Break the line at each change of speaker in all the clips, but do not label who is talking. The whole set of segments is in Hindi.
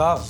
साहब,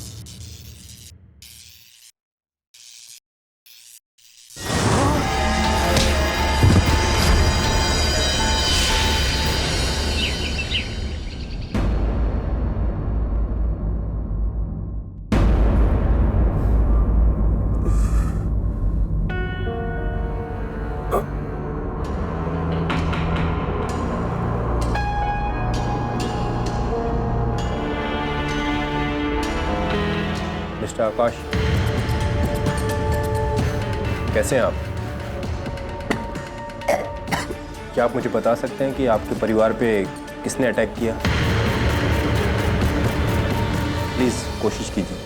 मिस्टर आकाश, कैसे हैं आप? क्या आप मुझे बता सकते हैं कि आपके परिवार पे किसने अटैक किया? प्लीज कोशिश कीजिए।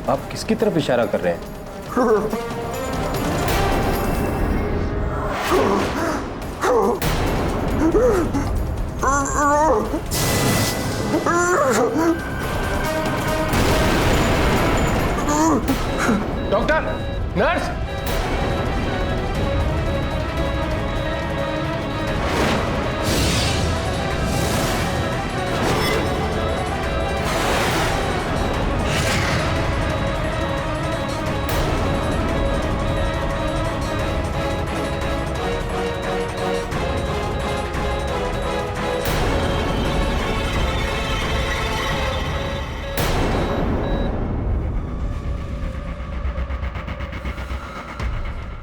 आप किसकी तरफ इशारा कर रहे हैं? डॉक्टर, नर्स,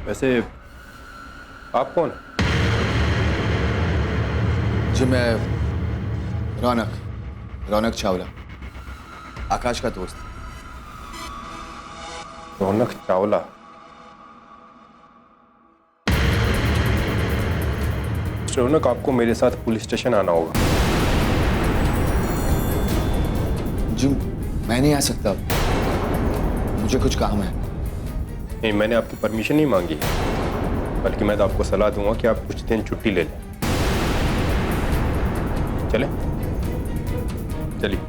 वैसे आप कौन हैं?
जी मैं रौनक चावला, आकाश का दोस्त।
रौनक चावला? रौनक, आपको मेरे साथ पुलिस स्टेशन आना होगा।
जी मैं नहीं आ सकता, मुझे कुछ काम है।
नहीं, मैंने आपकी परमिशन नहीं मांगी, बल्कि मैं तो आपको सलाह दूंगा कि आप कुछ दिन छुट्टी ले लें। चले चलिए।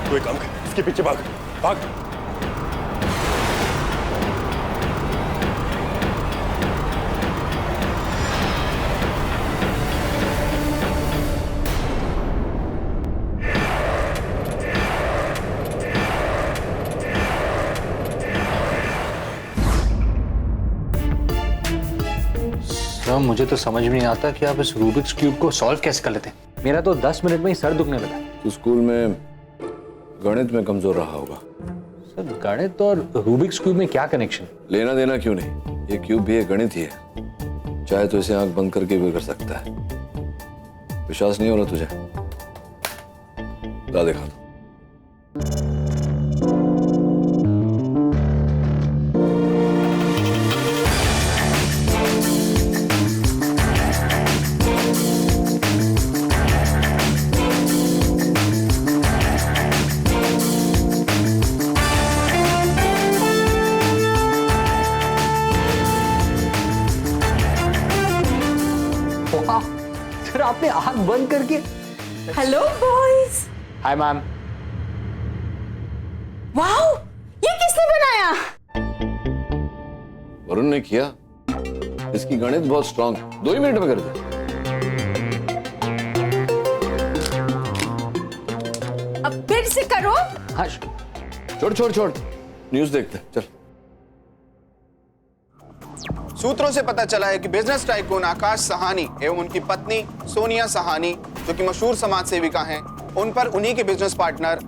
कोई काम कर, इसके पीछे भाग भाग।
सर मुझे तो समझ में नहीं आता कि आप इस रूबिक्स क्यूब को सॉल्व कैसे कर लेते हैं। मेरा तो 10 मिनट में ही सर दुखने लगा।
तो स्कूल में गणित में कमजोर रहा होगा।
सर गणित और रूबिक्स क्यूब में क्या कनेक्शन?
लेना देना क्यों नहीं, ये क्यूब भी एक गणित ही है। चाहे तो इसे आंख बंद करके भी कर सकता है। विश्वास नहीं हो रहा तुझे? ला दिखा दो।
सर आपने आंख बंद करके।
Hello boys.
Hi ma'am.
Wow, ये किसने बनाया?
वरुण ने किया। इसकी गणित बहुत स्ट्रांग, 2 ही मिनट में कर दे।
अब फिर से करो।
हाँ
छोड़ न्यूज़ देखते हैं, चल।
सूत्रों से पता चला है कि बिजनेस टाइकून आकाश सहानी एवं उनकी पत्नी सोनिया सहानी, जो कि मशहूर समाज सेविका हैं, उन पर उन्हीं के बिजनेस पार्टनर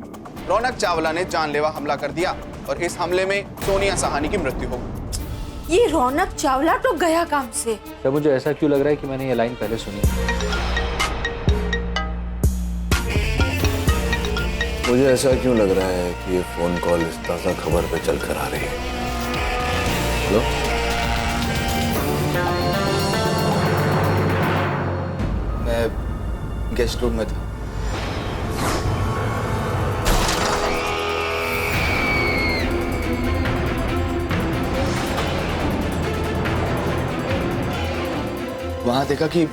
रौनक चावला ने जानलेवा हमला कर दिया और इस हमले में सोनिया सहानी की मृत्यु हो गई।
ये रौनक चावला तो गया काम से।
सर मुझे ऐसा क्यों लग रहा है कि मैंने ये लाइन पहले सुनी है।
मुझे ऐसा क्यों लग रहा है कि ये फोन कॉल इस ताज़ा खबर पे चल कर आ रही है। हेलो,
गेस्ट रूम में था। वहां देखा कि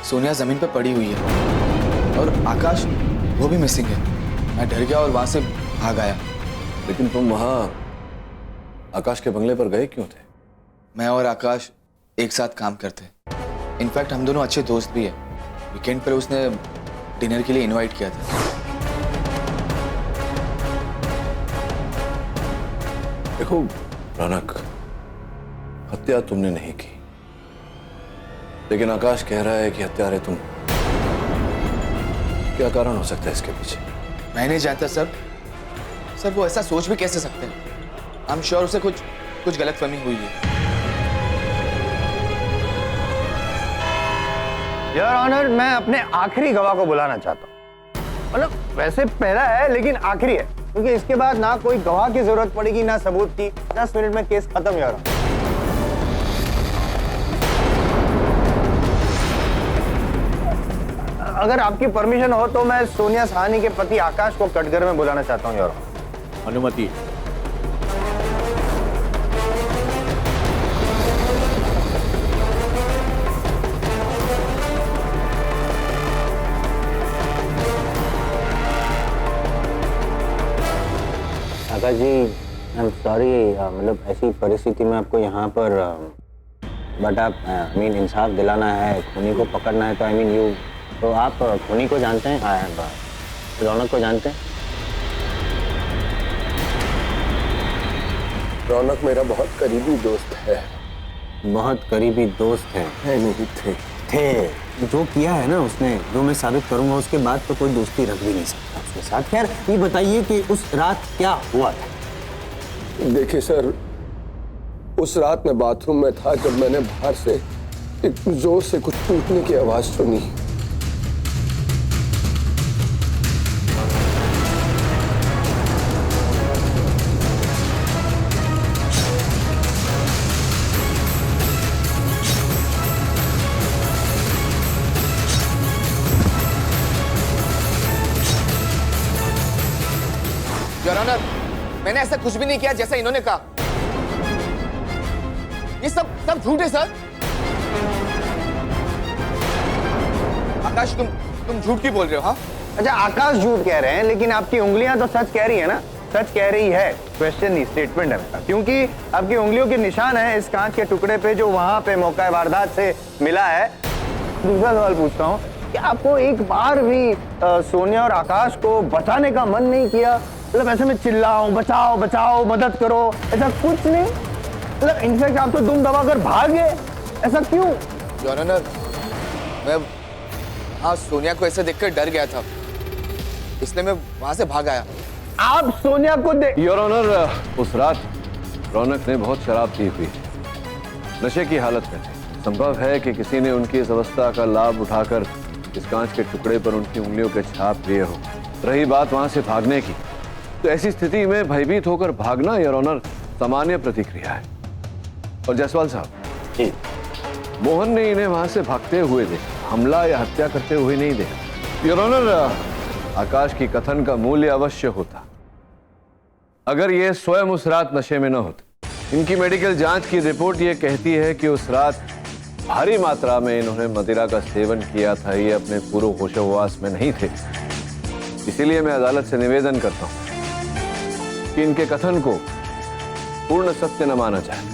सोनिया जमीन पर पड़ी हुई है और आकाश वो भी मिसिंग है। मैं डर गया और वहां से भाग आया।
लेकिन तुम वहां आकाश के बंगले पर गए क्यों थे?
मैं और आकाश एक साथ काम करते। इनफैक्ट हम दोनों अच्छे दोस्त भी हैं। वीकेंड पर उसने डिनर के लिए इनवाइट किया था।
देखो रौनक, हत्या तुमने नहीं की, लेकिन आकाश कह रहा है कि हत्यारे तुम। क्या कारण हो सकता है इसके पीछे?
मैं नहीं जानता सर। सर वो ऐसा सोच भी कैसे सकते हैं? आई एम श्योर उसे कुछ गलतफहमी हुई है।
योर ऑनर, मैं अपने आखिरी गवाह को बुलाना चाहता हूँ। मतलब वैसे पहला है लेकिन आखिरी है, क्योंकि इसके बाद ना कोई गवाह की जरूरत पड़ेगी ना सबूत की। 10 मिनट में केस खत्म। योर ऑनर, अगर आपकी परमिशन हो तो मैं सोनिया सहानी के पति आकाश को कटघर में बुलाना चाहता हूँ। योर ऑनर,
अनुमति।
आकाश जी, आई एम सॉरी, मतलब ऐसी परिस्थिति में आपको यहाँ पर बट आप इंसाफ दिलाना है, खूनी को पकड़ना है, तो यू, तो आप खूनी को जानते हैं? रौनक को जानते हैं?
रौनक मेरा बहुत करीबी दोस्त है।
बहुत करीबी दोस्त है?
नहीं थे।
जो किया है ना उसने, जो मैं साबित करूंगा, उसके बाद तो कोई दोस्ती रख भी नहीं सकता उसके साथ। खैर ये बताइए कि उस रात क्या हुआ था?
देखिए सर, उस रात मैं बाथरूम में था जब मैंने बाहर से एक जोर से कुछ टूटने की आवाज सुनी।
योर ऑनर, मैंने ऐसा कुछ भी नहीं किया जैसा इन्होंने कहा। ये सब झूठ है सर। आकाश, तुम झूठ क्यों बोल रहे हो? हाँ,
अच्छा आकाश झूठ कह रहे हैं, लेकिन आपकी उंगलियां तो सच कह रही है ना? सच कह रही है, क्वेश्चन नहीं, स्टेटमेंट है मेरा। क्योंकि आपकी उंगलियों के निशान है इस कांच के टुकड़े पे जो वहां पे मौका वारदात से मिला है। दूसरा सवाल पूछता हूँ कि आपको एक बार भी सोनिया और आकाश को बचाने का मन नहीं किया? मतलब ऐसे में चिल्लाओ, बचाओ बचाओ, मदद करो, ऐसा कुछ नहीं? मतलब इनफैक्ट आप तो दुम दबाकर भाग गए, ऐसा क्यों?
योर ऑनर, मैं हाँ सोनिया को ऐसे देखकर डर गया था, इसलिए मैं वहां से भाग आया।
आप सोनिया को
योर ऑनर, उस रात रौनक ने बहुत शराब पी हुई, नशे की हालत में थे। संभव है कि किसी ने उनकी इस अवस्था का लाभ उठाकर इस कांच के टुकड़े पर उनकी उंगलियों के छाप लिए हो। रही बात वहां से भागने की, तो ऐसी स्थिति में भयभीत होकर भागना योर ऑनर सामान्य प्रतिक्रिया है। और जायसवाल साहब जी, मोहन ने इन्हें वहां से भागते हुए देखा, हमला या हत्या करते हुए नहीं देखा। योर ऑनर, आकाश की कथन का मूल्य अवश्य होता अगर ये स्वयं उस रात नशे में न होते। इनकी मेडिकल जांच की रिपोर्ट ये कहती है कि उस रात भारी मात्रा में इन्होंने मदिरा का सेवन किया था, ये अपने पूर्व होशोहवास में नहीं थे। इसीलिए मैं अदालत से निवेदन करता हूं कि इनके कथन को पूर्ण सत्य न माना जाए।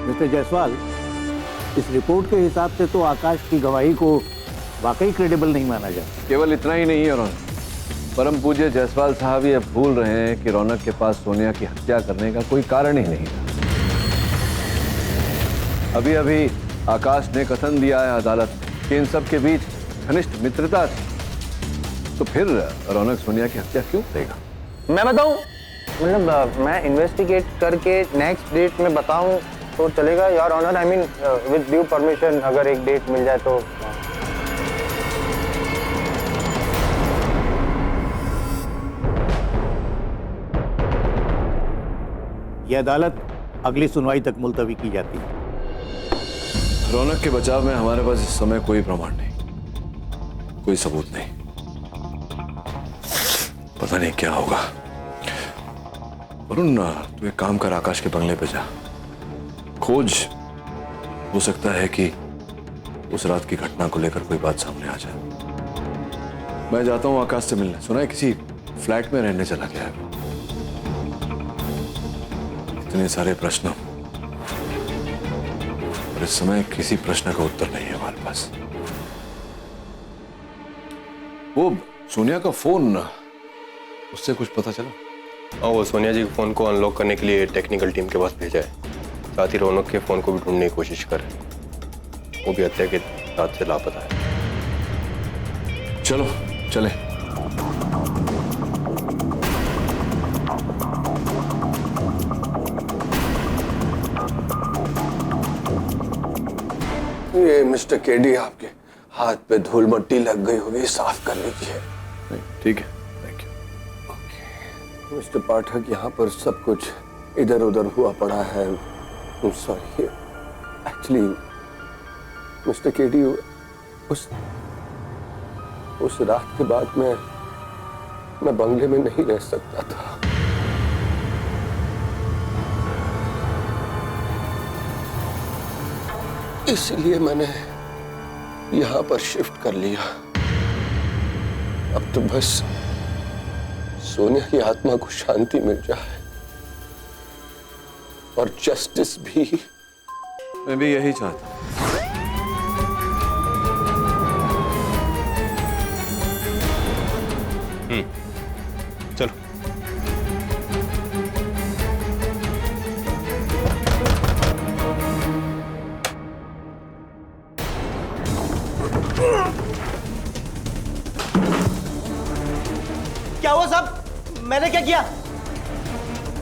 मिस्टर जायसवाल, इस रिपोर्ट के हिसाब से तो आकाश की गवाही को वाकई क्रेडिबल नहीं माना जाए।
केवल इतना ही नहीं है रौनक, परम पूज्य जायसवाल साहब ये भूल रहे हैं कि रौनक के पास सोनिया की हत्या करने का कोई कारण ही नहीं था। अभी अभी आकाश ने कथन दिया है अदालत में कि इन सब के बीच घनिष्ठ मित्रता थी, तो फिर रौनक सोनिया की हत्या क्यों करेगा?
मैं बताऊं, मतलब मैं इन्वेस्टिगेट करके नेक्स्ट डेट में बताऊं तो चलेगा your honour? With due permission, अगर एक डेट मिल जाए तो।
यह अदालत अगली सुनवाई तक मुलतवी की जाती है।
रौनक के बचाव में हमारे पास इस समय कोई प्रमाण नहीं, कोई सबूत नहीं। पता नहीं क्या होगा। वरुण, तू एक काम कर, आकाश के बंगले पे जा, खोज। हो सकता है कि उस रात की घटना को लेकर कोई बात सामने आ जाए। मैं जाता हूं आकाश से मिलने। सुना है किसी फ्लैट में रहने चला गया है। इतने सारे प्रश्न और इस समय किसी प्रश्न का उत्तर नहीं है हमारे पास। वो सोनिया का फोन, उससे कुछ पता चला?
हाँ, वो सोनिया जी के फोन को अनलॉक करने के लिए टेक्निकल टीम के पास भेजा है। साथ ही रौनक के फोन को भी ढूंढने की कोशिश कर। वो भी हत्या के साथ से लापता है।
चलो चले।
ये मिस्टर केडी, आपके हाथ पे धूल मट्टी लग गई होगी, साफ कर लीजिए।
ठीक है, थैंक यू।
मिस्टर पाठक, यहाँ पर सब कुछ इधर उधर हुआ पड़ा है। सॉरी, एक्चुअली मिस्टर केडी, उस रात के बाद मैं बंगले में नहीं रह सकता था। इसलिए मैंने यहां पर शिफ्ट कर लिया। अब तो बस सोनिया की आत्मा को शांति मिल जाए और जस्टिस भी।
मैं भी यही चाहता हूं।
चलो।
क्या हुआ साहब? मैंने क्या किया?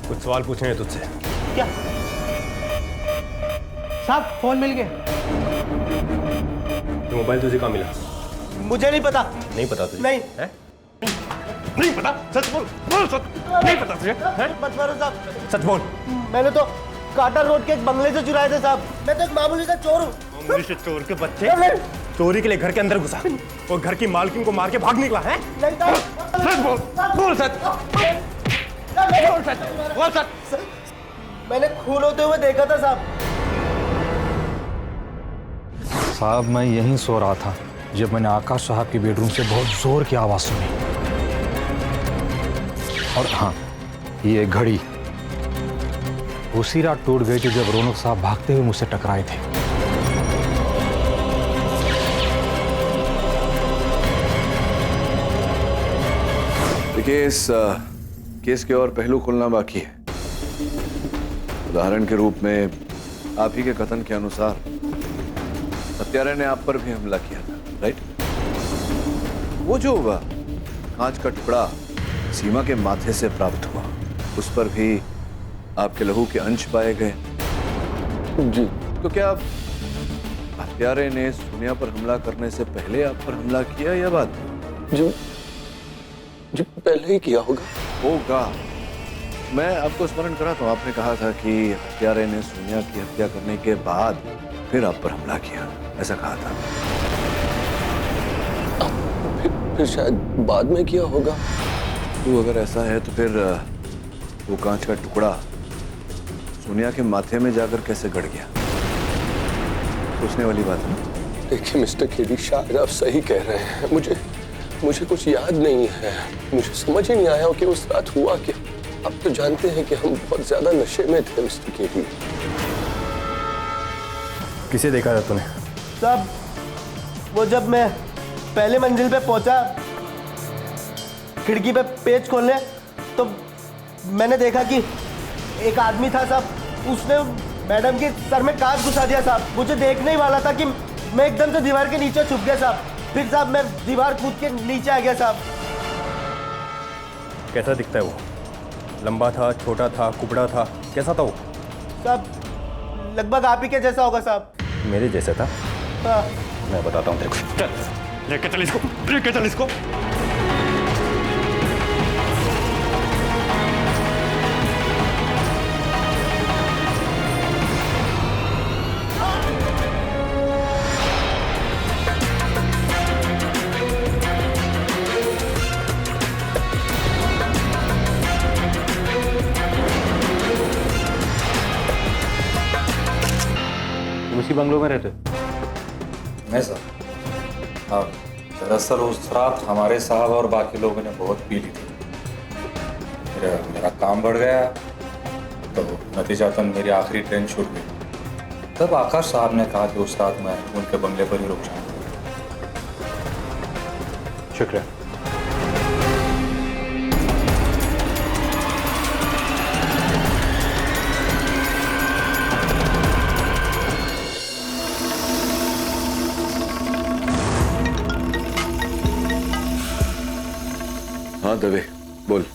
कुछ सवाल पूछने हैं तुझसे।
क्या साहब? फोन मिल गया।
ये मोबाइल तुझे कहाँ मिला?
मुझे नहीं पता।
नहीं पता तुझे?
नहीं
है? नहीं पता? सच बोल, बोल सच। नहीं पता तुझे? है?
मत मारो साहब।
सच बोल।
मैंने तो काटर रोड के एक बंगले से चुराए थे साहब। मैं तो एक मामूली सा चोर हूँ।
मामूली से चोर के बच्चे चोरी के लिए घर के अंदर घुसा और घर की मालकिन को मार के भाग निकला है?
नहीं साहब।
सच बोल, बोल सच। बोल सच, बोल सच।
मैंने खून होते हुए देखा था साहब।
साहब, मैं यहीं सो रहा था जब मैंने आकाश साहब की बेडरूम से बहुत जोर की आवाज सुनी। और हाँ, ये घड़ी उसी रात टूट गई थी जब रौनक साहब भागते हुए मुझसे टकराए थे।
देखिए, इस केस के और पहलू खुलना बाकी है। उदाहरण के रूप में आप ही के कथन के अनुसार हत्यारे ने आप पर भी हमला किया था, राइट? वो जो कांच का टुकड़ा सीमा के माथे से प्राप्त हुआ, उस पर भी आपके लहू के अंश पाए गए।
जी।
तो क्या हत्यारे ने सोनिया पर हमला करने से पहले आप पर हमला किया या बाद में?
जो पहले ही किया
होगा। मैं आपको स्मरण कराता हूँ, आपने कहा था कि हत्यारे ने सोनिया की हत्या करने के बाद फिर आप पर हमला किया, ऐसा कहा था।
फिर शायद बाद में किया होगा।
तो अगर ऐसा है तो फिर वो कांच का टुकड़ा सोनिया के माथे में जाकर कैसे गड़ गया? सोचने वाली बात है।
देखिए मिस्टर केडी, शायद आप सही कह रहे हैं। मुझे कुछ याद नहीं है। मुझे समझ ही नहीं आया कि उस रात हुआ क्या। अब तो जानते हैं कि हम बहुत ज्यादा नशे में थे मिस्टर केडी।
किसे देखा था तूने?
साहब, वो जब मैं पहले मंजिल पे पहुंचा, खिड़की पे पेच खोलने, तो मैंने देखा कि एक आदमी था साहब। उसने मैडम के सर में कांच घुसा दिया साहब। मुझे देखने ही वाला था कि मैं एकदम से दीवार के नीचे छुप गया साहब। फिर साहब मैं दीवार कूद के नीचे आ गया साहब।
कैसा दिखता है वो? लंबा था, छोटा था, कुबड़ा था, कैसा था वो?
साहब लगभग आप ही के जैसा होगा साहब।
मेरे जैसा था?
हाँ।
मैं बताता हूँ तेरे को। चल, लेके चल इसको, लेके चल इसको।
बंगलों में रहते?
नहीं सर, हाँ दरअसल उस रात हमारे साहब और बाकी लोगों ने बहुत पी ली थी। मेरा काम बढ़ गया तो नतीजतन मेरी आखिरी ट्रेन छूट गई। तब आकाश साहब ने कहा कि उस रात मैं उनके बंगले पर ही रुक जाऊँ।
शुक्रिया।
हाँ दवे, बोल।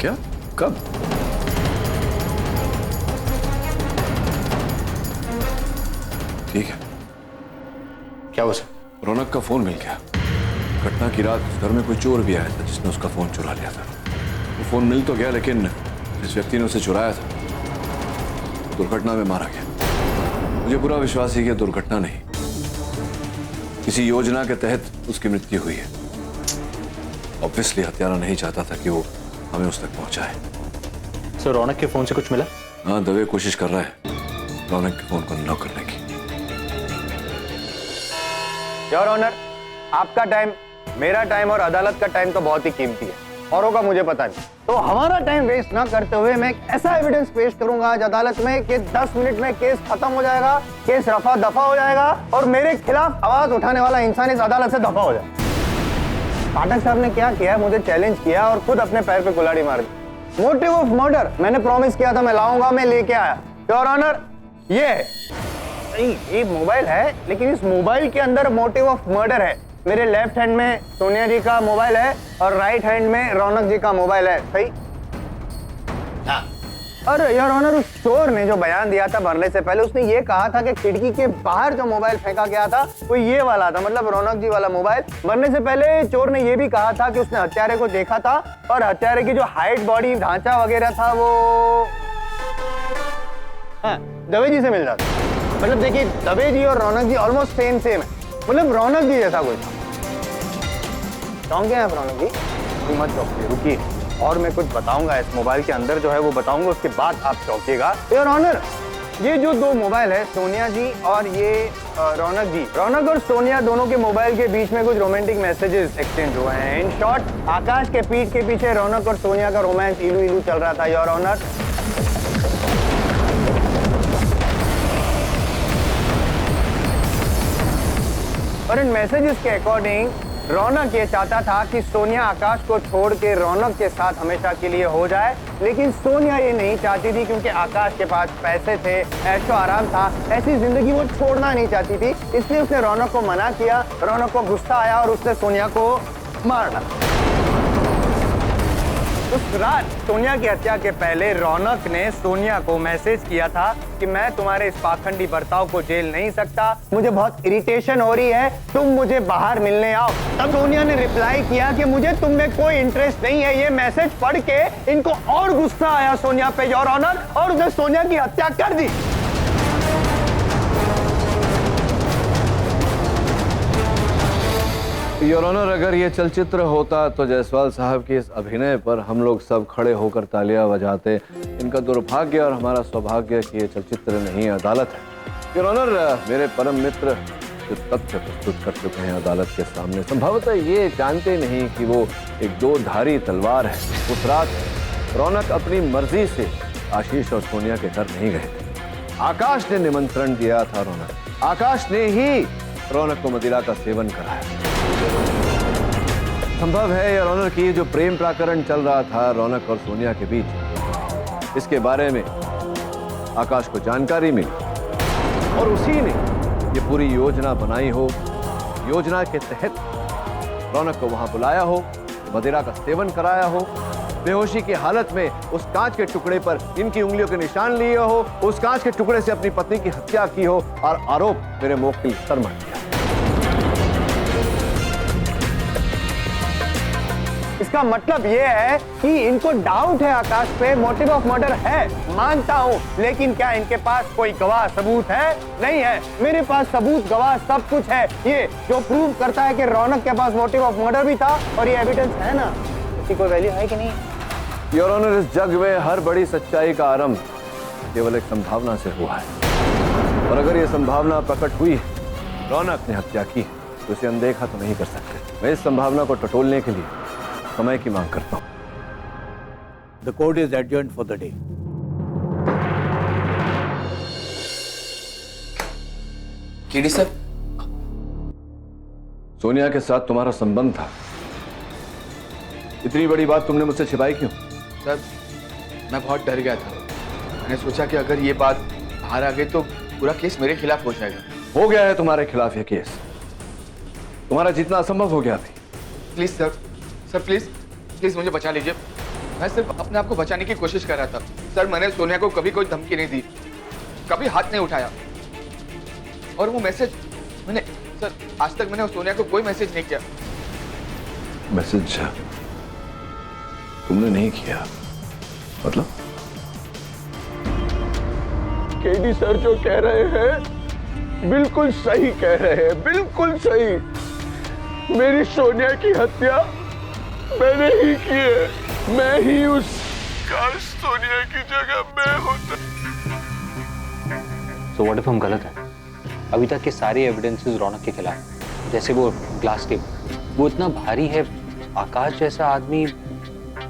क्या? कब? ठीक है।
क्या हुआ सर?
रौनक का फोन मिल गया। घटना की रात उस घर में कोई चोर भी आया था जिसने उसका फोन चुरा लिया था। वो फोन मिल तो गया, लेकिन जिस व्यक्ति ने उसे चुराया था दुर्घटना में मारा गया। मुझे पूरा विश्वास है कि दुर्घटना नहीं, किसी योजना के तहत उसकी मृत्यु हुई है। ऑब्वियसली हत्यारा नहीं चाहता था कि वो हमें उस तक पहुंचाए।
सर रौनक के फोन से कुछ मिला?
हाँ, दवे कोशिश कर रहा है रौनक के फोन को अनलॉक करने की।
योर ऑनर, आपका टाइम, मेरा टाइम और अदालत का टाइम तो बहुत ही कीमती है। औरों का मुझे पता नहीं, तो हमारा टाइम वेस्ट ना करते हुए मैं एक ऐसा एविडेंस पेश करूंगा आज अदालत में कि 10 मिनट में केस खत्म हो जाएगा, केस रफा दफा हो जाएगा और मेरे खिलाफ आवाज उठाने वाला इंसान इस अदालत से दफा हो जाए। पाठक साहब ने क्या किया, मुझे चैलेंज किया और खुद अपने पैर पे कुल्हाड़ी मार दी। मोटिव ऑफ मर्डर मैंने प्रॉमिस किया था मैं लाऊंगा, मैं लेके आया। योर ऑनर, ये मोबाइल है, लेकिन इस मोबाइल के अंदर मोटिव ऑफ मर्डर है। मेरे लेफ्ट हैंड में सोनिया जी का मोबाइल है और राइट हैंड में रौनक जी का मोबाइल है, सही? हाँ। और योर ऑनर, उस चोर ने जो बयान दिया था मरने से पहले, उसने ये कहा था कि खिड़की के बाहर जो मोबाइल फेंका गया था वो ये वाला था, मतलब रौनक जी वाला मोबाइल। मरने से पहले चोर ने ये भी कहा था कि उसने हत्यारे को देखा था और हत्यारे की जो हाइट, बॉडी ढांचा वगैरह था वो दवे जी से मिल जाता। मतलब देखिए, दवे जी और रौनक जी ऑलमोस्ट सेम है, मतलब रौनक जी जैसा कोई था। चौंक गए आप रौनक जी? मत चौंकिए, रुकिए, और मैं कुछ बताऊंगा इस मोबाइल के अंदर जो है वो बताऊंगा, उसके बाद आप चौंकिएगा। योर ऑनर, ये जो दो मोबाइल है, सोनिया जी और ये रौनक जी, रौनक और सोनिया दोनों के मोबाइल के बीच में कुछ रोमांटिक मैसेजेस एक्सचेंज हुए हैं। इन शॉर्ट, आकाश के पीठ के पीछे रौनक और सोनिया का रोमांस इलू इलू चल रहा था। योर ऑनर, और इन मैसेजेस के अकॉर्डिंग रौनक ये चाहता था कि सोनिया आकाश को छोड़ के रौनक के साथ हमेशा के लिए हो जाए, लेकिन सोनिया ये नहीं चाहती थी क्योंकि आकाश के पास पैसे थे, ऐशो आराम था, ऐसी जिंदगी वो छोड़ना नहीं चाहती थी। इसलिए उसने रौनक को मना किया। रौनक को गुस्सा आया और उसने सोनिया को मार डाला। उस रात सोनिया की हत्या के पहले रौनक ने सोनिया को मैसेज किया था कि मैं तुम्हारे इस पाखंडी बर्ताव को झेल नहीं सकता, मुझे बहुत इरिटेशन हो रही है, तुम मुझे बाहर मिलने आओ। तब सोनिया ने रिप्लाई किया कि मुझे तुम में कोई इंटरेस्ट नहीं है। ये मैसेज पढ़ के इनको और गुस्सा आया सोनिया पे, योर ऑनर, और उसने सोनिया की हत्या कर दी।
योर ऑनर, अगर ये चलचित्र होता तो जायसवाल साहब के इस अभिनय पर हम लोग सब खड़े होकर तालियां बजाते। इनका दुर्भाग्य और हमारा सौभाग्य कि ये चलचित्र नहीं अदालत है। योर ऑनर, मेरे परम मित्र जो तथ्य प्रस्तुत कर चुके हैं अदालत के सामने, संभवतः ये जानते नहीं कि वो एक दो धारी तलवार है। उस रात रौनक अपनी मर्जी से आशीष और सोनिया के घर नहीं गए थे। आकाश ने निमंत्रण दिया था रौनक, आकाश ने ही रौनक को मदिरा का सेवन कराया। संभव है योर ऑनर कि ये जो प्रेम प्रकरण चल रहा था रौनक और सोनिया के बीच, इसके बारे में आकाश को जानकारी मिली और उसी ने ये पूरी योजना बनाई हो। योजना के तहत रौनक को वहां बुलाया हो, मदिरा का सेवन कराया हो, बेहोशी की हालत में उस कांच के टुकड़े पर इनकी उंगलियों के निशान लिए हो, उस कांच के टुकड़े से अपनी पत्नी की हत्या की हो और आरोप मेरे मोक्किल सर मर दिया।
इसका मतलब ये है कि इनको डाउट है आकाश पे, मोटिव ऑफ मर्डर है, मानता हूँ, लेकिन क्या इनके पास कोई गवाह सबूत है? नहीं है। मेरे पास सबूत, गवाह सब कुछ है, ये जो प्रूव करता है कि रौनक के पास मोटिव ऑफ मर्डर भी था, और ये एविडेंस है ना, इसकी कोई वैल्यू है कि नहीं?
योर ऑनर, इस जग में हर बड़ी सच्चाई का आरंभ केवल एक संभावना से हुआ है, और अगर ये संभावना प्रकट हुई, रौनक ने हत्या की, तो इसे अनदेखा तो नहीं कर सकते। मैं इस संभावना को टटोलने के लिए समय की मांग करता हूं।
The court is adjourned for the day.
KD sir,
Sonia के साथ तुम्हारा संबंध था, इतनी बड़ी बात तुमने मुझसे छिपाई क्यों?
सर मैं बहुत डर गया था। मैंने सोचा कि अगर ये बात बाहर आ गई तो पूरा केस मेरे खिलाफ हो जाएगा।
हो गया है तुम्हारे खिलाफ ये केस, तुम्हारा जीतना असंभव हो गया अभी।
प्लीज सर प्लीज प्लीज मुझे बचा लीजिए। मैं सिर्फ अपने आप को बचाने की कोशिश कर रहा था। सर मैंने सोनिया को कभी कोई धमकी नहीं दी, कभी हाथ नहीं उठाया, और वो मैसेज मैंने सर आज तक मैंने सोनिया को कोई मैसेज नहीं किया।
मैसेज तुमने नहीं किया मतलब?
केडी सर जो कह रहे हैं बिल्कुल सही कह रहे हैं, बिल्कुल सही। मेरी सोनिया की हत्या मैंने ही की है। मैं ही उस काश सोनिया की जगह मैं होता।
So what if हम गलत हैं? अभी तक के सारे एविडेंसेस रौनक के खिलाफ, जैसे वो ग्लास टेबल, वो इतना भारी है, आकाश जैसा आदमी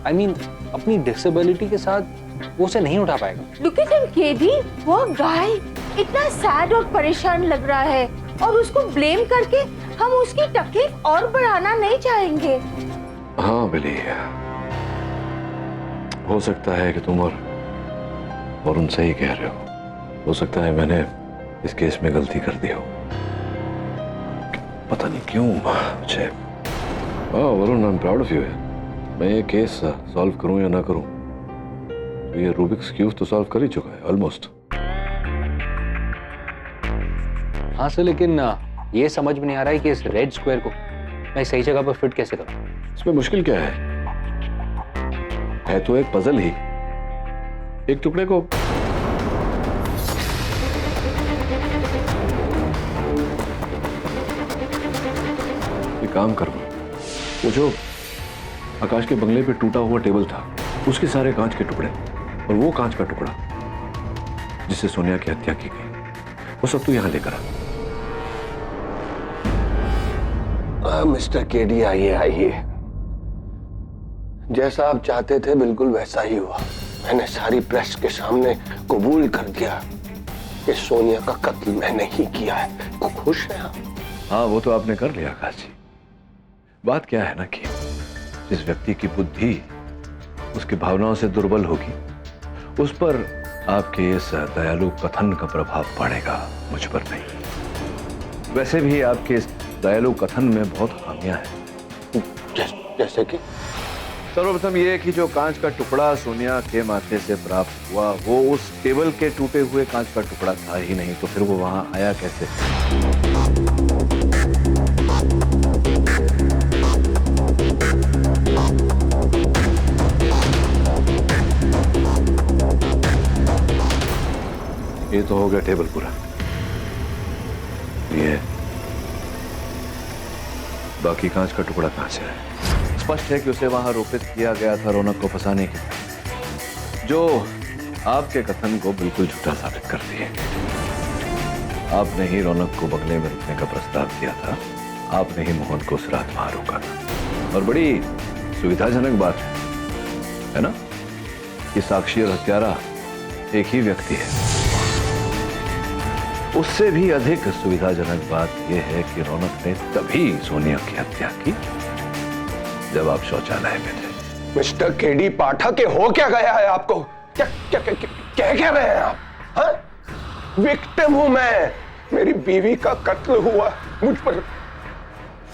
I mean, अपनी डिसेबिलिटी के साथ वो उसे नहीं उठा पाएगा।
Look at him, केडी, वो गाय इतना सैड और परेशान लग रहा है, और उसको ब्लेम करके हम उसकी तकलीफ और बढ़ाना नहीं चाहेंगे।
हाँ बिली, हो सकता है कि तुम और वरुण सही कह रहे हो सकता है मैंने इस केस में गलती कर दी हो। पता नहीं क्यों मुझे। Varun, I am proud of you. मैं ये केस सॉल्व करूं या ना करूं, तो ये रूबिक्स क्यूब तो सॉल्व कर ही चुका है ऑलमोस्ट।
हाँ सर, लेकिन ये समझ में नहीं आ रहा है कि इस रेड स्क्वायर को मैं सही जगह पर फिट कैसे करूं।
इसमें मुश्किल क्या है तो एक पजल ही। एक टुकड़े को एक काम करो, वो जो आकाश के बंगले पे टूटा हुआ टेबल था, उसके सारे कांच के टुकड़े और वो कांच का टुकड़ा जिससे सोनिया की हत्या की गई, वो सब तू यहां लेकर आ।
मिस्टर केडी, आइए आइए। जैसा आप चाहते थे बिल्कुल वैसा ही हुआ। मैंने सारी प्रेस के सामने कबूल कर दिया कि सोनिया का कत्ल मैंने ही किया है। वो खुश है आप?
हाँ, वो तो आपने कर लिया आकाश जी। बात क्या है ना कि जिस व्यक्ति की बुद्धि उसकी भावनाओं से दुर्बल होगी, उस पर आपके इस दयालु कथन का प्रभाव पड़ेगा, मुझ पर नहीं। वैसे भी आपके इस दयालु कथन में बहुत खामियां हैं।
जैसे कि
सर्वप्रथम ये कि जो कांच का टुकड़ा सोनिया के माथे से प्राप्त हुआ, वो उस टेबल के टूटे हुए कांच का टुकड़ा था ही नहीं, तो फिर वो वहां आया कैसे? ये तो हो गया टेबल पूरा। ये बाकी कांच का टुकड़ा कहां से है? स्पष्ट है कि उसे वहां रोपित किया गया था रौनक को फंसाने के लिए, जो आपके कथन को बिल्कुल झूठा साबित कर दिए। आपने ही रौनक को बंगले में रुकने का प्रस्ताव दिया था, आपने ही मोहन को उस रात वहां रोका था। और बड़ी सुविधाजनक बात है ना कि साक्षी और हत्यारा एक ही व्यक्ति है। उससे भी अधिक सुविधाजनक बात यह है कि रौनक ने तभी सोनिया की हत्या की जब आप शौचालय में थे।
मिस्टर केडी पाठक, के हो क्या गया है आपको? क्या क्या क्या क्या कह रहे हैं आप? हाँ? विक्टिम हूं मैं, मेरी बीवी का कत्ल हुआ,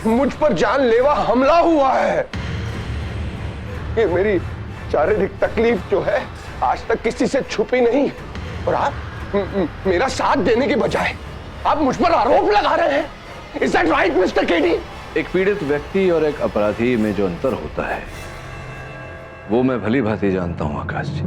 मुझ पर जानलेवा हमला हुआ है। ये मेरी शारीरिक तकलीफ जो है आज तक किसी से छुपी नहीं, और आप मेरा साथ देने के बजाय आप मुझ पर आरोप लगा रहे हैं। Is that right mister KD?
एक पीड़ित व्यक्ति और एक अपराधी में जो अंतर होता है वो मैं भली भांति जानता हूं आकाश जी।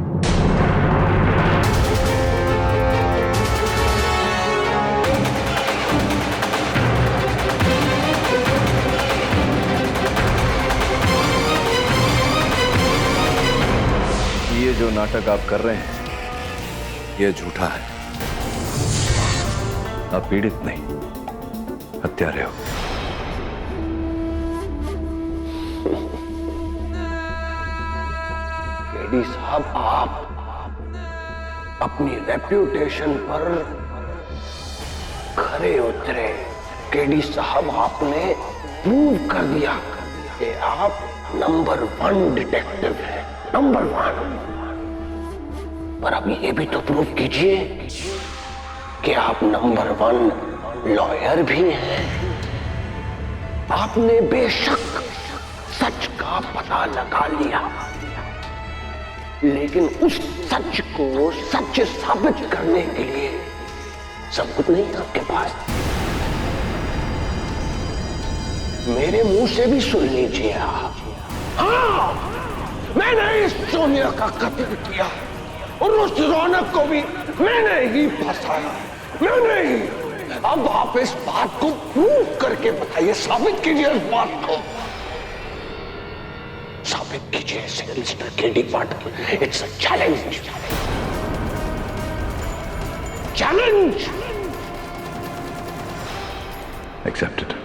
ये जो नाटक आप कर रहे हैं यह झूठा है। आप पीड़ित नहीं, हत्यारे हो।
केडी साहब, आप अपनी रेप्यूटेशन पर खरे उतरे। केडी साहब, आपने प्रूव कर दिया कि आप नंबर 1 डिटेक्टिव हैं, नंबर 1। पर अब ये भी तो प्रूव कीजिए कि आप नंबर 1 लॉयर भी हैं। आपने बेशक सच का पता लगा लिया, लेकिन उस सच को सच साबित करने के लिए सबूत नहीं है आपके पास। मेरे मुंह से भी सुन लीजिए आप। हाँ, मैंने इस सोनिया का कत्ल किया और उस रौनक को भी मैंने ही फंसाया, मैंने ही। अब आप इस बात को प्रूव करके बताइए, साबित कीजिए इस बात को, साबित कीजिए इसे mister KD Patil. It's a challenge, challenge.
Accepted.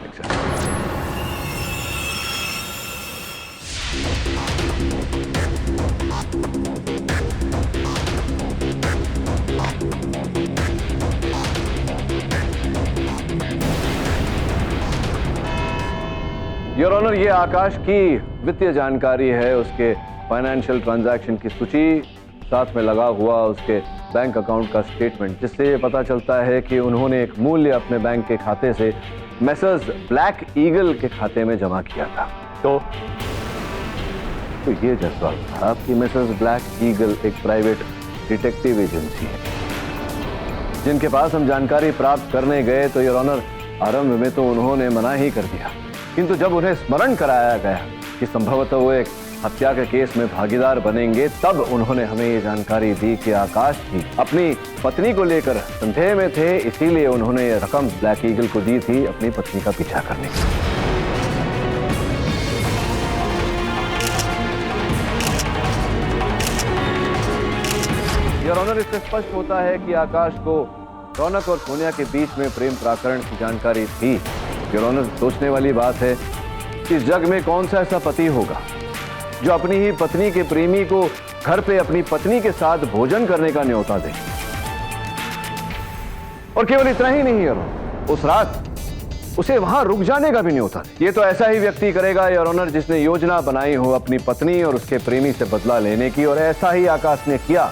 Your honour, ये आकाश की वित्तीय जानकारी है, उसके फाइनेंशियल ट्रांजैक्शन की सूची, साथ में लगा हुआ उसके बैंक अकाउंट का स्टेटमेंट, जिससे ये पता चलता है कि उन्होंने एक मूल्य अपने बैंक के खाते से मैसर्स ब्लैक ईगल के खाते में जमा किया था। तो ये जायसवाल साहब कि मैसर्स ब्लैक ईगल एक प्राइवेट डिटेक्टिव एजेंसी है, जिनके पास हम जानकारी प्राप्त करने गए तो योर ऑनर आरंभ में तो उन्होंने मना ही कर दिया, किंतु जब उन्हें स्मरण कराया गया कि संभवतः वो एक हत्या के केस में भागीदार बनेंगे, तब उन्होंने हमें ये जानकारी दी कि आकाश जी अपनी पत्नी को लेकर संदेह में थे, इसीलिए उन्होंने ये रकम ब्लैक ईगल को दी थी अपनी पत्नी का पीछा करने के लिए। योर ऑनर, इससे स्पष्ट होता है कि आकाश को रौनक और सोनिया के बीच में प्रेम प्रकरण की जानकारी थी। योर ऑनर, सोचने वाली बात है कि इस जग में कौन सा ऐसा पति होगा जो अपनी ही पत्नी के प्रेमी को घर पे अपनी पत्नी के साथ भोजन करने का न्योता दे। और केवल इतना ही नहीं योर ऑनर, उस रात उसे वहां रुक जाने का भी न्योता दे। ये तो ऐसा ही व्यक्ति करेगा योर ऑनर जिसने योजना बनाई हो अपनी पत्नी और उसके प्रेमी से बदला लेने की, और ऐसा ही आकाश ने किया।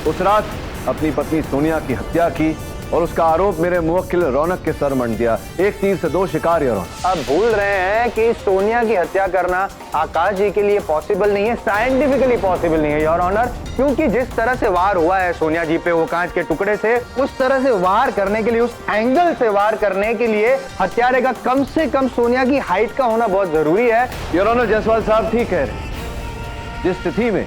उस रात अपनी पत्नी सोनिया की हत्या की और उसका आरोप मेरे मुवक्किल रौनक के सर मंड दिया। एक तीर से दो शिकार योर ऑनर।
आप भूल रहे हैं कि सोनिया की हत्या करना आकाश जी के लिए पॉसिबल नहीं है, साइंटिफिकली पॉसिबल नहीं है योर ऑनर, क्योंकि जिस तरह से वार हुआ है सोनिया जी पे वो कांच के टुकड़े से, उस तरह से वार करने के लिए, उस एंगल से वार करने के लिए हत्यारे का कम से कम सोनिया की हाइट का होना बहुत जरूरी है।
योर ऑनर, जायसवाल साहब ठीक कह रहे। जिस स्थिति में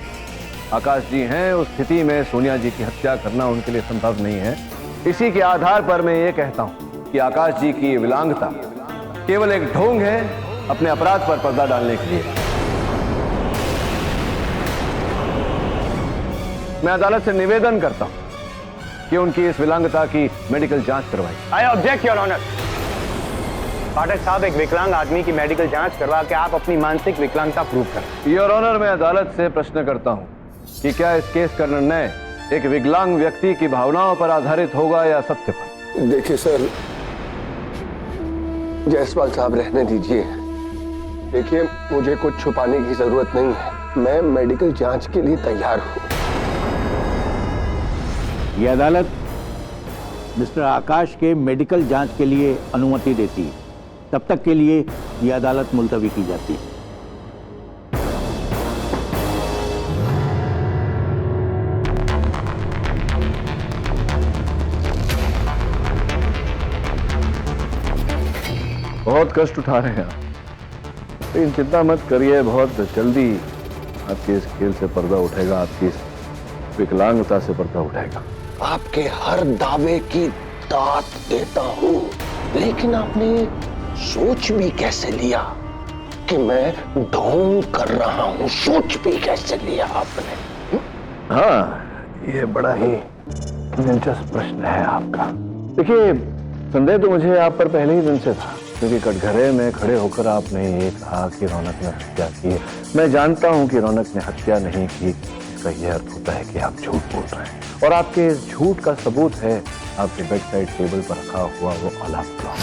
आकाश जी हैं, उस स्थिति में सोनिया जी की हत्या करना उनके लिए संभव नहीं है। इसी के आधार पर मैं ये कहता हूं कि आकाश जी की विकलांगता केवल एक ढोंग है अपने अपराध पर पर्दा डालने के लिए। मैं अदालत से निवेदन करता हूं कि उनकी इस विकलांगता की मेडिकल जांच करवाई।
I object your honour. Pathak साहब, एक विकलांग आदमी की मेडिकल जांच करवा के आप अपनी मानसिक विकलांगता प्रूव करें।
योर ऑनर, मैं अदालत से प्रश्न करता हूं कि क्या इस केस का निर्णय एक विकलांग व्यक्ति की भावनाओं पर आधारित होगा या सत्य पर?
देखिए सर, जायसवाल साहब रहने दीजिए। देखिए, मुझे कुछ छुपाने की जरूरत नहीं है, मैं मेडिकल जांच के लिए तैयार हूं।
यह अदालत मिस्टर आकाश के मेडिकल जांच के लिए अनुमति देती है। तब तक के लिए यह अदालत मुलतवी की जाती है।
बहुत कष्ट उठा रहे हैं आप, लेकिन चिंता मत करिए, बहुत जल्दी आपके इस खेल से पर्दा उठेगा, आपकी इस विकलांगता से पर्दा उठेगा।
आपके हर दावे की दाद देता हूं, लेकिन आपने सोच भी कैसे लिया कि मैं ढोंग कर रहा हूं? सोच भी कैसे लिया आपने?
हाँ, ये बड़ा ही दिलचस्प प्रश्न है आपका। देखिए, संदेह तो मुझे आप पर पहले ही दिन से था, क्योंकि कटघरे में खड़े होकर आपने ये कहा कि रौनक ने हत्या की है। मैं जानता हूं कि रौनक ने हत्या नहीं की, इसका यह अर्थ होता है कि आप झूठ बोल रहे हैं, और आपके इस झूठ का सबूत है आपके बेड साइड टेबल पर रखा हुआ वो अलार्म क्लॉक।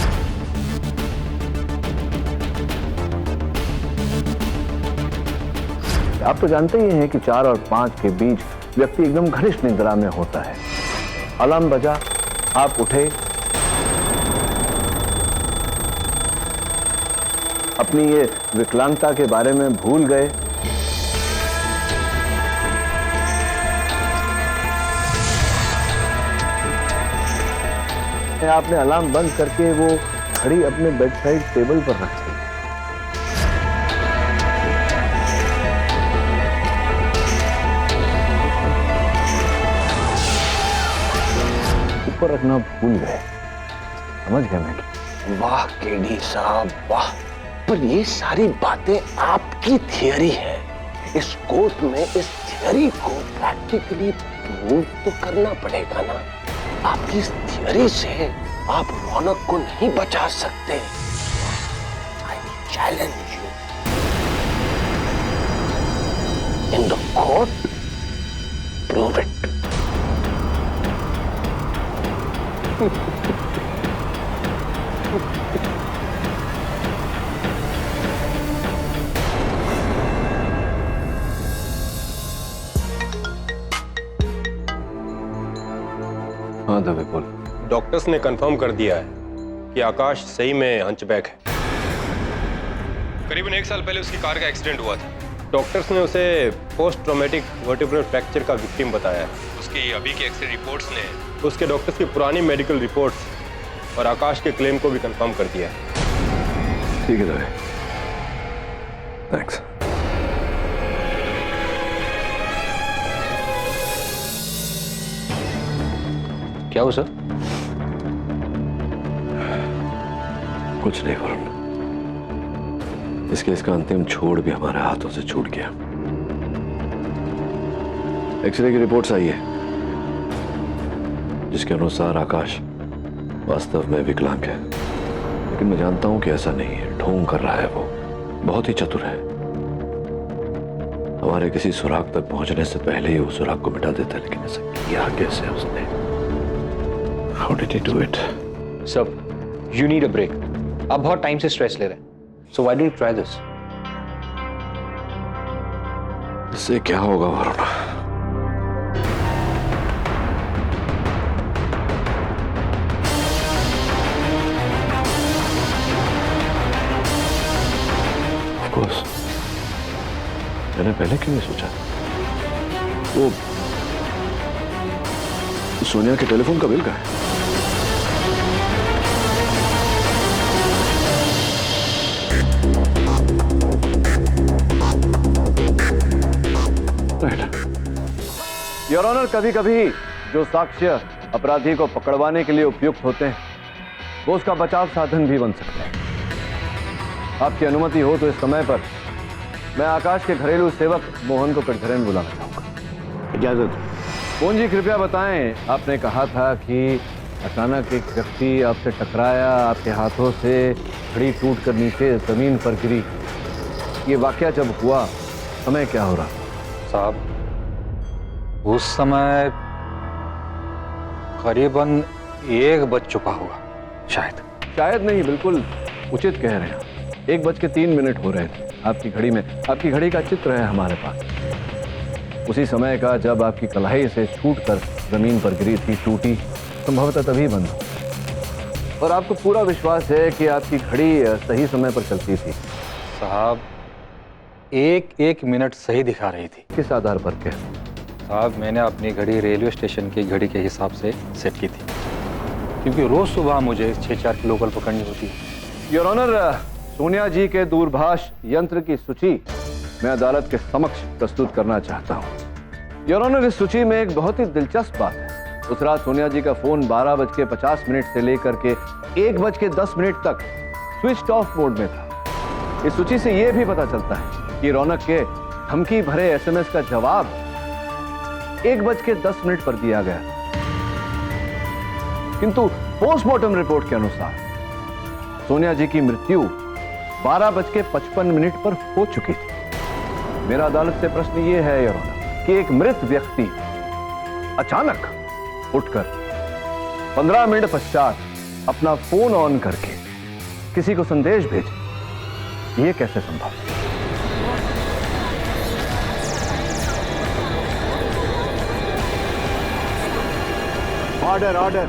आप तो जानते ही हैं कि 4 और 5 के बीच व्यक्ति एकदम घनिष्ठ निद्रा में होता है। अलार्म बजा, आप उठे, अपनी ये विकलांगता के बारे में भूल गए, आपने अलार्म बंद करके वो घड़ी अपने बेड साइड टेबल पर रख दी। ऊपर रखना भूल गए। समझ गया मैं?
वाह केडी साहब वाह, पर ये सारी बातें आपकी थियरी है। इस कोर्ट में इस थियरी को प्रैक्टिकली प्रूव तो करना पड़ेगा ना। आपकी इस थियरी से आप रौनक को नहीं बचा सकते। I challenge you in the court, prove it.
हाँ दवे बोल।
डॉक्टर्स ने कंफर्म कर दिया है कि आकाश सही में हंचबैक है। करीबन 1 साल पहले उसकी कार का एक्सीडेंट हुआ था। डॉक्टर्स ने उसे पोस्ट ट्रॉमेटिक वर्टिब्रल फ्रैक्चर का विक्टिम बताया है। उसकी अभी की एक्सरे रिपोर्ट्स ने उसके डॉक्टर्स की पुरानी मेडिकल रिपोर्ट्स और आकाश के क्लेम को भी कंफर्म कर दिया है।
ठीक है दवे, थैंक्स।
क्या हो सर?
कुछ नहीं वरुण, इस केस का अंतिम छोड़ भी हमारे हाथों से छूट गया। एक्सरे की रिपोर्ट्स आई है जिसके अनुसार आकाश वास्तव में विकलांग है, लेकिन मैं जानता हूं कि ऐसा नहीं है। ढोंग कर रहा है, वो बहुत ही चतुर है। हमारे किसी सुराग तक पहुंचने से पहले ही वो सुराग को मिटा देता है, लेकिन ऐसा किया कैसे उसने? How did he do it?
Sir, you need a break. आप बहुत टाइम से स्ट्रेस ले रहे हैं, so why don't you try this?
इससे क्या होगा वरुण? Of course. मैंने पहले क्यों नहीं सोचा? वो सोनिया के टेलीफोन का बिल का है। योर ऑनर, कभी कभी जो साक्ष्य अपराधी को पकड़वाने के लिए उपयुक्त होते हैं वो उसका बचाव साधन भी बन सकते हैं। आपकी अनुमति हो तो इस समय पर मैं आकाश के घरेलू सेवक मोहन को कटघरे में बुलाना चाहूंगा।
इजाजत।
मोहन जी कृपया बताएं, आपने कहा था कि अचानक एक व्यक्ति आपसे टकराया, आपके हाथों से घड़ी टूटकर नीचे जमीन पर गिरी। ये वाकया जब हुआ समय क्या हो रहा?
साहब, उस समय करीबन 1 बज चुका होगा, शायद नहीं, बिल्कुल उचित कह रहे हैं।
1:03 हो रहे थे आपकी घड़ी में। आपकी घड़ी का चित्र है हमारे पास, उसी समय का जब आपकी कलाई से छूटकर जमीन पर गिरी थी, टूटी, संभवतः तभी बंद हो। और आपको पूरा विश्वास है कि आपकी घड़ी सही समय पर चलती थी।
साहब, 1 मिनट सही दिखा रही थी।
किस आधार पर के?
साहब, मैंने अपनी घड़ी रेलवे स्टेशन की घड़ी के हिसाब से सेट की थी, क्योंकि रोज सुबह मुझे 6-4 की लोकल पकड़नी होती है।
योर ऑनर, सोनिया जी के दूरभाष यंत्र की सूची मैं अदालत के समक्ष प्रस्तुत करना चाहता हूँ। योर ऑनर, इस सूची में एक बहुत ही दिलचस्प बात है। उस रात सोनिया जी का फोन 12:50 से लेकर के 1:10 तक स्विच ऑफ मोड में था। इस सूची से यह भी पता चलता है कि रौनक के धमकी भरे SMS का जवाब 1:10 पर दिया गया। किंतु पोस्टमार्टम रिपोर्ट के अनुसार सोनिया जी की मृत्यु 12:55 पर हो चुकी थी। मेरा अदालत से प्रश्न यह है योर ऑनर कि एक मृत व्यक्ति अचानक उठकर 15 मिनट पश्चात अपना फोन ऑन करके किसी को संदेश भेजे, यह कैसे संभव?
Order order.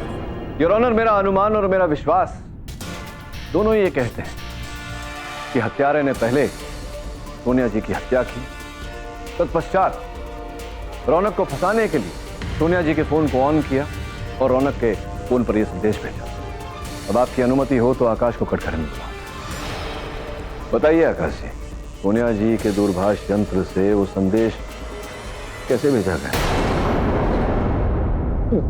योर ऑनर, मेरा अनुमान और मेरा विश्वास दोनों ये कहते हैं कि हत्यारे ने पहले सोनिया जी की हत्या की, तत्पश्चात रौनक को फंसाने के लिए सोनिया जी के फोन को ऑन किया और रौनक के फोन पर यह संदेश भेजा। अब आपकी अनुमति हो तो आकाश को कटघरे में बुलाओ। बताइए आकाश जी, सोनिया जी के दूरभाष यंत्र से वो संदेश कैसे भेजा गया?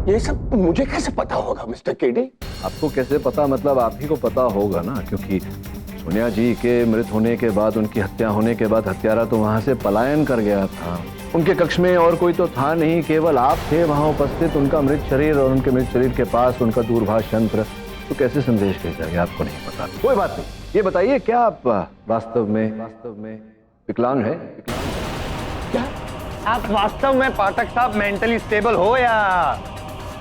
ये सब मुझे कैसे पता होगा मिस्टर केडी?
आपको कैसे पता मतलब आप ही को पता होगा ना, क्योंकि सोनिया जी के मृत होने के बाद, उनकी हत्या होने के बाद हत्यारा तो वहां से पलायन कर गया था। उनके कक्ष में और कोई तो था नहीं, केवल आप थे वहां उपस्थित। उनका मृत शरीर और उनके मृत शरीर के पास उनका दूरभाष यंत्र, तो कैसे संदेश भेजा गया आपको नहीं पता? कोई बात नहीं, ये बताइए क्या आप वास्तव में विकलांग है?
क्या आप वास्तव में पाठक साहब मेंटली स्टेबल हो या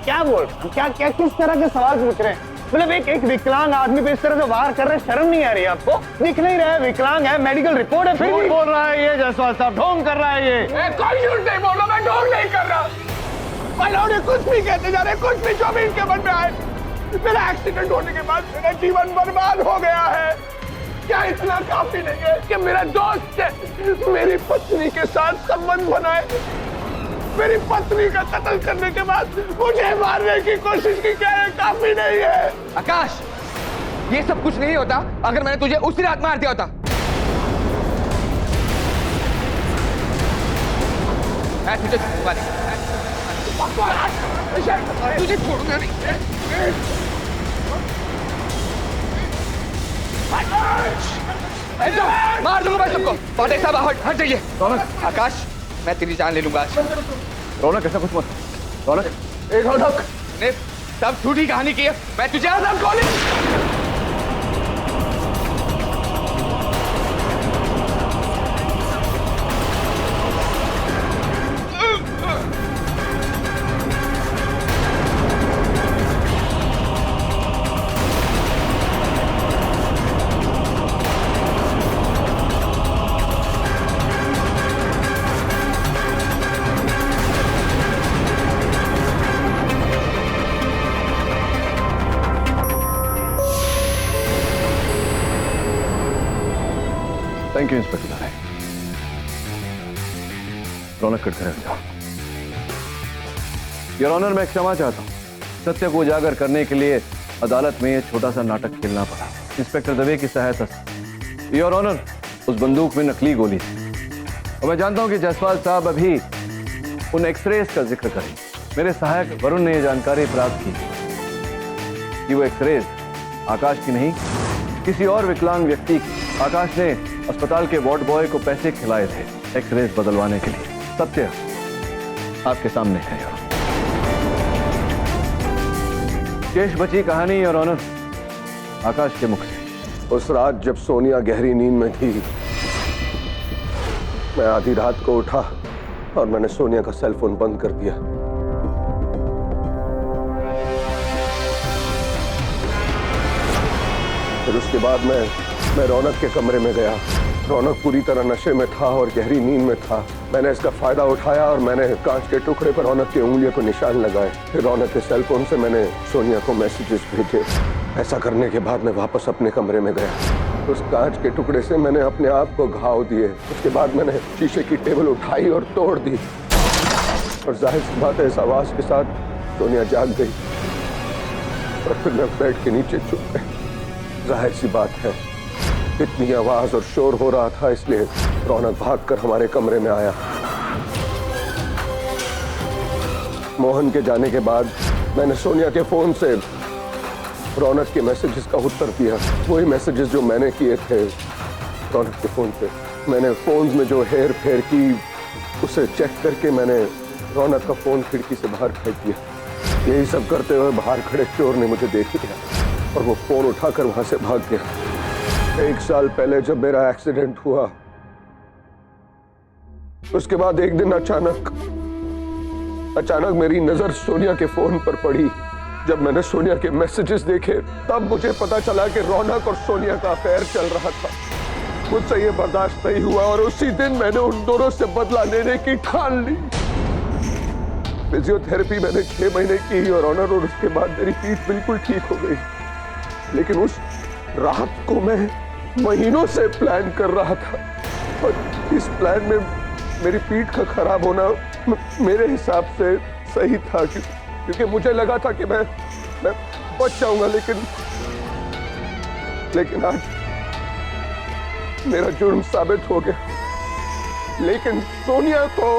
क्या बोल रहे हैं? क्या किस तरह के सवाल पूछ रहे हैं? मतलब एक विकलांग आदमी पे इस तरह से वार कर रहे हैं, शर्म नहीं आ रही है आपको? दिख नहीं रहा है विकलांग है, मेडिकल रिपोर्ट है, फिर भी बोल रहा है ये जायसवाल साहब, ढोंग कर रहा है ये।
कोई झूठ नहीं बोल रहा, मैं ढोंग नहीं कर रहा। भाई कुछ भी कहते जा रहे, कुछ भी जो भी इनके मन में आए। मेरा एक्सीडेंट होने के बाद मेरा जीवन बर्बाद हो गया है। क्या इतना काफी नहीं है कि मेरा दोस्त ने मेरी पत्नी के साथ संबंध बनाए, मेरी पत्नी का कत्ल करने के बाद मुझे मारने की कोशिश की? क्या ये काफी नहीं है?
आकाश, ये सब कुछ नहीं होता अगर मैंने तुझे उसी रात मार दिया होता। मैं तुझे छोड़ूंगा नहीं, तुझे छोड़ूंगा नहीं। मार दूंगा मैं सबको। पाठक साहब हट जाइए। आकाश, मैं तेरी जान ले लूंगा आज।
रौनक ऐसा कुछ मत। रौनक,
रौनक
ने सब झूठी कहानी की है, मैं तुझे आजाद कॉलेज।
थैंक यू इंस्पेक्टर साहब। रौनक कटघरे में जाओ। योर ऑनर, मैं क्षमा चाहता हूं, सत्य को उजागर करने के लिए अदालत में यह छोटा सा नाटक खेलना पड़ा। इंस्पेक्टर दवे की सहायता से। योर ऑनर, उस बंदूक में नकली गोली थी और मैं जानता हूं कि जायसवाल साहब अभी उन एक्सरेज का जिक्र करें। मेरे सहायक वरुण ने यह जानकारी प्राप्त की कि वो एक्सरेज आकाश की नहीं, किसी और विकलांग व्यक्ति की। आकाश ने अस्पताल के वार्ड बॉय को पैसे खिलाए थे एक्सरेज बदलवाने के लिए। सत्य आपके सामने है योर ऑनर। शेष बची कहानी योर ऑनर आकाश के मुख से।
उस रात जब सोनिया गहरी नींद में थी, मैं आधी रात को उठा और मैंने सोनिया का सेल फोन बंद कर दिया। फिर उसके बाद मैं रौनक के कमरे में गया। रौनक पूरी तरह नशे में था और गहरी नींद में था। मैंने इसका फायदा उठाया और मैंने कांच के टुकड़े पर रौनक की उंगलियों को निशान लगाए। फिर रौनक के सेल फोन से मैंने सोनिया को मैसेजेस भेजे। ऐसा करने के बाद मैं वापस अपने कमरे में गया। उस कांच के टुकड़े से मैंने अपने आप को घाव दिए। उसके बाद मैंने शीशे की टेबल उठाई और तोड़ दी। और जाहिर सी बात है, इस आवाज के साथ सोनिया जाग गई और फिर मैं बेड के नीचे छुप गया। जाहिर सी बात है, इतनी आवाज और शोर हो रहा था, इसलिए रौनक भागकर हमारे कमरे में आया। मोहन के जाने के बाद मैंने सोनिया के फोन से रौनक के मैसेजेस का उत्तर दिया। वही मैसेजेस जो मैंने किए थे रौनक के फोन पे। मैंने फोन में जो हेर फेर की, उसे चेक करके मैंने रौनक का फोन खिड़की से बाहर फेंक दिया। यही सब करते हुए बाहर खड़े चोर ने मुझे देख लिया और वो फोन उठाकर वहां से भाग गया। 1 साल पहले जब मेरा एक्सीडेंट हुआ, उसके बाद एक दिन अचानक मेरी नजर सोनिया के फोन पर पड़ी। जब मैंने सोनिया के मैसेजेस देखे तब मुझे पता चला कि रौनक और सोनिया का अफेयर चल रहा था। मुझसे ये बर्दाश्त नहीं हुआ और उसी दिन मैंने उन दोनों से बदला लेने की ठान ली। फिजियोथेरेपी मैंने 6 महीने की और ऑनर, और उसके बाद मेरी पीठ बिल्कुल ठीक हो गई। लेकिन उस रात को मैं महीनों से प्लान कर रहा था और इस प्लान में मेरी पीठ का खराब होना मेरे हिसाब से सही था, क्योंकि मुझे लगा था कि मैं बच जाऊंगा। लेकिन आज मेरा जुर्म साबित हो गया। लेकिन सोनिया को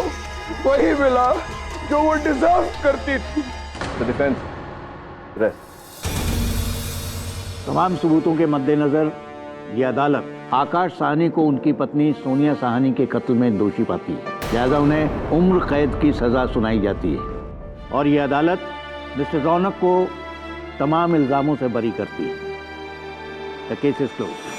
वही मिला जो वो डिजर्व करती थी।
Defence rest.
तमाम सबूतों के मद्देनजर ये अदालत आकाश साहनी को उनकी पत्नी सोनिया साहनी के कत्ल में दोषी पाती है, लिहाजा उन्हें उम्र कैद की सजा सुनाई जाती है और ये अदालत मिस्टर रौनक को तमाम इल्जामों से बरी करती है। The case is closed.